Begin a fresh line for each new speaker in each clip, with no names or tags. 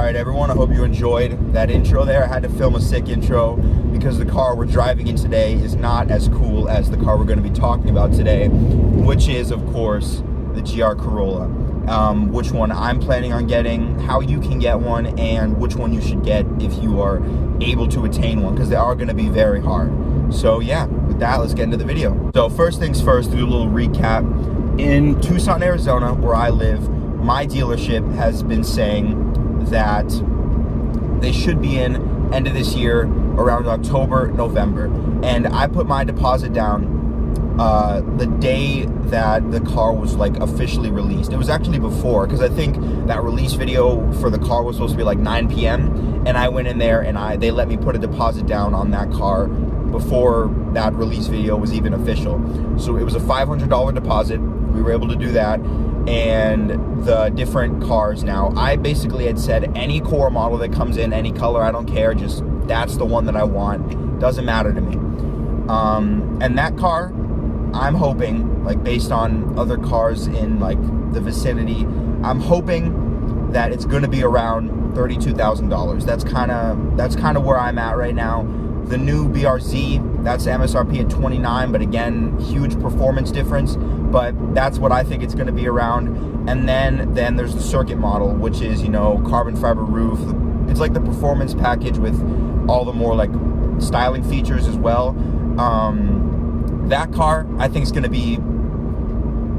Alright everyone, I hope you enjoyed that intro there. I had to film a sick intro because the car we're driving in today is not as cool as the car we're going to be talking about today, which is of course the GR Corolla. Which one I'm planning on getting, how you can get one, and which one you should get if you are able to attain one, because they are going to be very hard. So yeah, with that, let's get into the video. So first things first, do a little recap. In Tucson, Arizona, where I live, my dealership has been saying that they should be in end of this year, around October, November. And I put my deposit down the day that the car was like officially released. It was actually before, because I think that release video for the car was supposed to be like 9 p.m. and I went in there and they let me put a deposit down on that car before that release video was even official. So it was a $500 deposit. We were able to do that. And the different cars now, I basically had said any core model that comes in, any color, I don't care, just that's the one that I want. Doesn't matter to me. And that car, I'm hoping, like based on other cars in like the vicinity, I'm hoping that it's going to be around $32,000. That's kind of where I'm at right now. The new BRZ, that's MSRP at 29, but again, huge performance difference. But that's what I think it's going to be around. And then there's the circuit model, which is, you know, carbon fiber roof. It's like the performance package with all the more like styling features as well. That car, I think, is going to be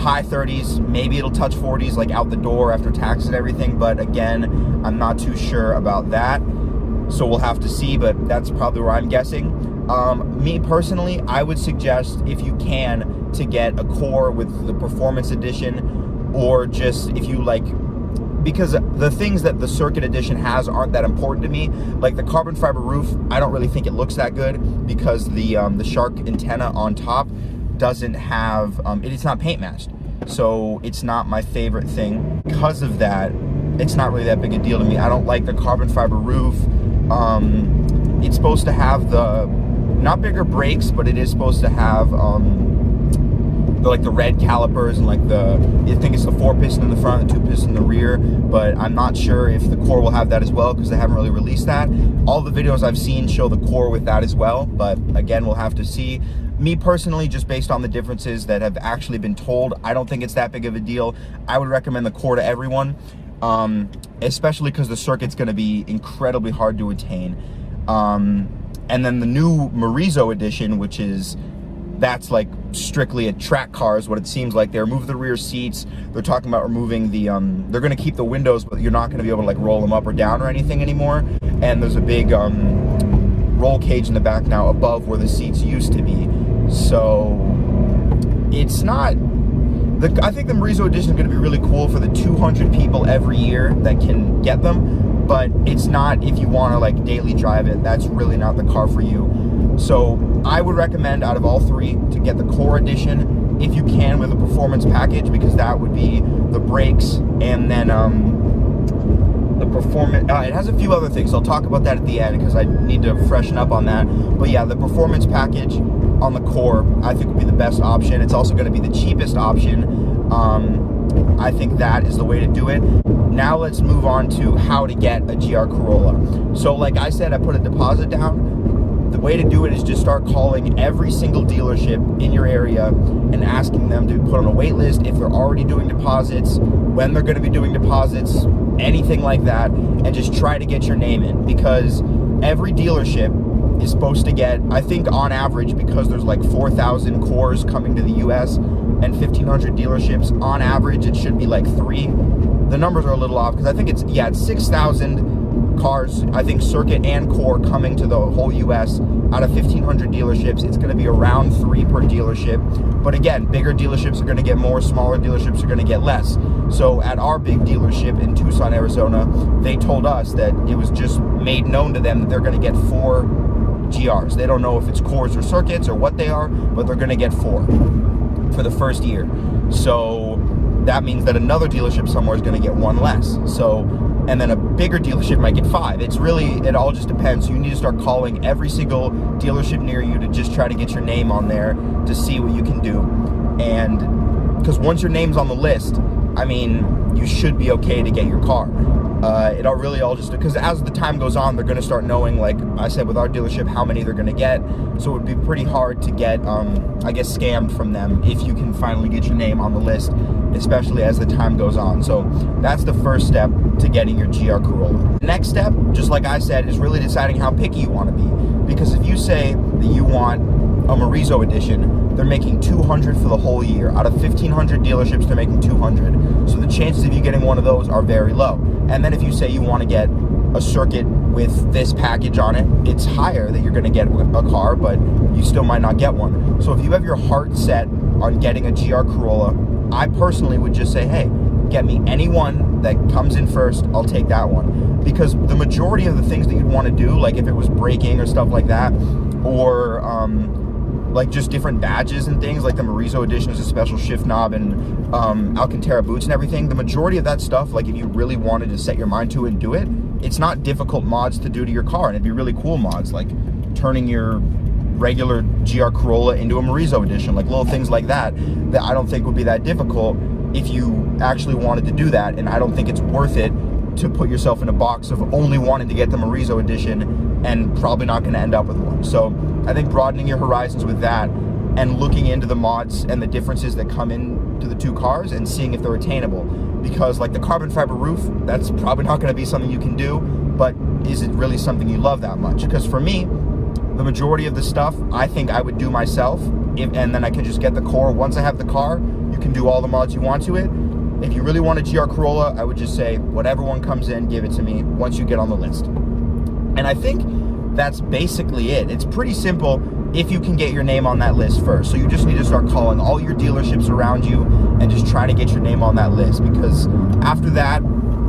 high 30s, maybe it'll touch 40s like out the door after tax and everything, but again, I'm not too sure about that, so we'll have to see, but that's probably where I'm guessing. Me personally, I would suggest, if you can, to get a core with the performance edition, or just if you like, because the things that the circuit edition has aren't that important to me. Like the carbon fiber roof, I don't really think it looks that good because the shark antenna on top doesn't have, it's not paint matched. So it's not my favorite thing. Because of that, it's not really that big a deal to me. I don't like the carbon fiber roof. It's supposed to have the, not bigger brakes, but it is supposed to have the red calipers and like I think it's the 4-piston in the front and the 2-piston in the rear, but I'm not sure if the core will have that as well because they haven't really released that. All the videos I've seen show the core with that as well, but again, we'll have to see. Me personally, just based on the differences that have actually been told, I don't think it's that big of a deal. I would recommend the core to everyone, especially because the circuit's going to be incredibly hard to attain. And then the new Morizo edition, which is, that's like strictly a track car is what it seems like. They removed the rear seats. They're talking about removing the, they're going to keep the windows, but you're not going to be able to like roll them up or down or anything anymore. And there's a big roll cage in the back now above where the seats used to be. So it's not, I think the Morizo edition is going to be really cool for the 200 people every year that can get them, but it's not if you want to like daily drive it. That's really not the car for you. So I would recommend out of all three to get the core edition if you can with a performance package, because that would be the brakes and then the performance. It has a few other things. I'll talk about that at the end because I need to freshen up on that. But yeah, the performance package on the core I think would be the best option. It's also going to be the cheapest option. I think that is the way to do it. Now let's move on to how to get a GR Corolla. So like I said, I put a deposit down. The way to do it is just start calling every single dealership in your area and asking them to put on a wait list if they're already doing deposits, when they're going to be doing deposits, anything like that, and just try to get your name in, because every dealership is supposed to get, I think on average, because there's like 4,000 cores coming to the US and 1,500 dealerships, on average it should be like 3. The numbers are a little off because I think it's 6,000 cars, I think circuit and core coming to the whole US out of 1,500 dealerships. It's going to be around 3 per dealership, but again, bigger dealerships are going to get more, smaller dealerships are going to get less. So at our big dealership in Tucson, Arizona, they told us that it was just made known to them that they're going to get 4 GRs. They don't know if it's cores or circuits or what they are, but they're going to get 4 for the first year. So that means that another dealership somewhere is going to get 1 less. So, and then a bigger dealership might get 5. It's really, it all just depends. So you need to start calling every single dealership near you to just try to get your name on there to see what you can do. And because once your name's on the list, I mean, you should be okay to get your car. It all really all just because as the time goes on, they're going to start knowing, like I said, with our dealership, how many they're going to get. So it would be pretty hard to get, I guess, scammed from them if you can finally get your name on the list, especially as the time goes on. So that's the first step to getting your GR Corolla. The next step, just like I said, is really deciding how picky you want to be. Because if you say that you want a Morizo edition, they're making 200 for the whole year. Out of 1,500 dealerships, they're making 200. So the chances of you getting one of those are very low. And then if you say you want to get a circuit with this package on it, it's higher that you're going to get a car, but you still might not get one. So if you have your heart set on getting a GR Corolla, I personally would just say, hey, get me any one that comes in first, I'll take that one. Because the majority of the things that you'd want to do, like if it was braking or stuff like that, or like just different badges and things, like the Morizo edition is a special shift knob and Alcantara boots and everything. The majority of that stuff, like if you really wanted to set your mind to it and do it, it's not difficult mods to do to your car, and it'd be really cool mods, like turning your regular GR Corolla into a Morizo edition, like little things like that, that I don't think would be that difficult if you actually wanted to do that. And I don't think it's worth it to put yourself in a box of only wanting to get the Morizo edition and probably not going to end up with one. So I think broadening your horizons with that and looking into the mods and the differences that come into the two cars and seeing if they're attainable. Because like the carbon fiber roof, that's probably not going to be something you can do, but is it really something you love that much? Because for me, the majority of the stuff I think I would do myself, and then I can just get the core. Once I have the car, you can do all the mods you want to it. If you really want a GR Corolla, I would just say whatever one comes in, give it to me once you get on the list. And I think that's basically it. It's pretty simple if you can get your name on that list first. So you just need to start calling all your dealerships around you and just try to get your name on that list, because after that,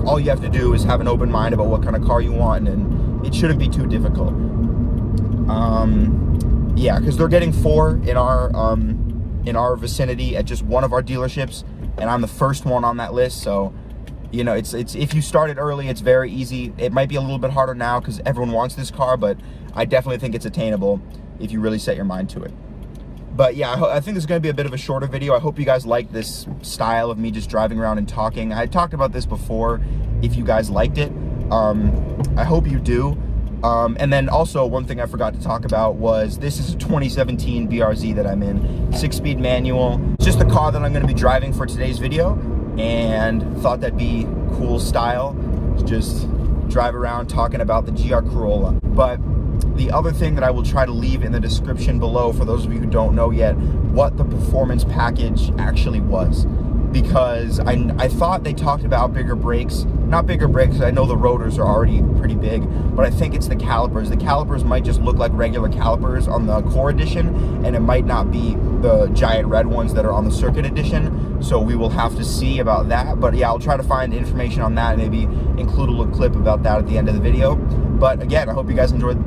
all you have to do is have an open mind about what kind of car you want, and it shouldn't be too difficult. Yeah, because they're getting 4 in our vicinity at just one of our dealerships, and I'm the first one on that list. So you know, it's if you started early, it's very easy. It might be a little bit harder now because everyone wants this car, but I definitely think it's attainable if you really set your mind to it. But yeah, I think this is going to be a bit of a shorter video. I hope you guys like this style of me just driving around and talking. I talked about this before, if you guys liked it. I hope you do. And then also, one thing I forgot to talk about was this is a 2017 BRZ that I'm in. 6-speed manual. It's just the car that I'm going to be driving for today's video, and thought that'd be cool style to just drive around talking about the GR Corolla. But the other thing that I will try to leave in the description below, for those of you who don't know yet, what the performance package actually was. Because I thought they talked about bigger brakes. Not bigger brakes, I know the rotors are already pretty big, but I think it's the calipers. The calipers might just look like regular calipers on the Core Edition, and it might not be the giant red ones that are on the Circuit Edition, so we will have to see about that. But yeah, I'll try to find information on that and maybe include a little clip about that at the end of the video. But again, I hope you guys enjoyed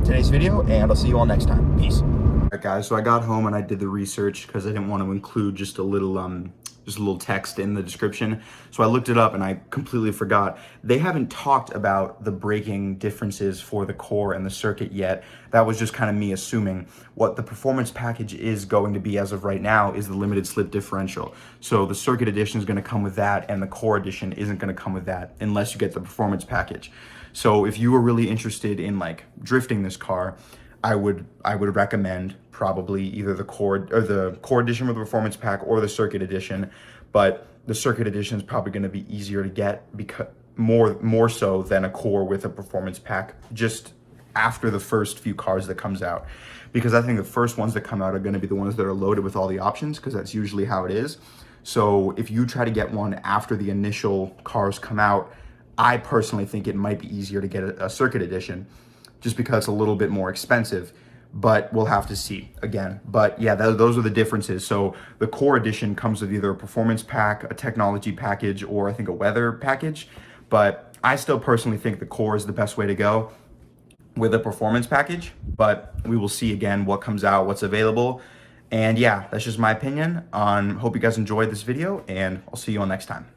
today's video, and I'll see you all next time. Peace. All right, guys, so I got home and I did the research because I didn't want to include just a little text in the description. So I looked it up and I completely forgot. They haven't talked about the braking differences for the Core and the Circuit yet. That was just kind of me assuming. What the performance package is going to be as of right now is the limited slip differential. So the Circuit Edition is going to come with that, and the Core Edition isn't going to come with that unless you get the performance package. So if you were really interested in like drifting this car, I would recommend probably either the Core Edition with the performance pack or the Circuit Edition. But the Circuit Edition is probably going to be easier to get, because more so than a Core with a performance pack, just after the first few cars that comes out. Because I think the first ones that come out are going to be the ones that are loaded with all the options, because that's usually how it is. So if you try to get one after the initial cars come out, I personally think it might be easier to get a Circuit Edition, just because it's a little bit more expensive, but we'll have to see again. But yeah, those are the differences. So the Core Edition comes with either a performance pack, a technology package, or I think a weather package. But I still personally think the Core is the best way to go with a performance package, but we will see again what comes out, what's available. And yeah, that's just my opinion on, hope you guys enjoyed this video, and I'll see you all next time.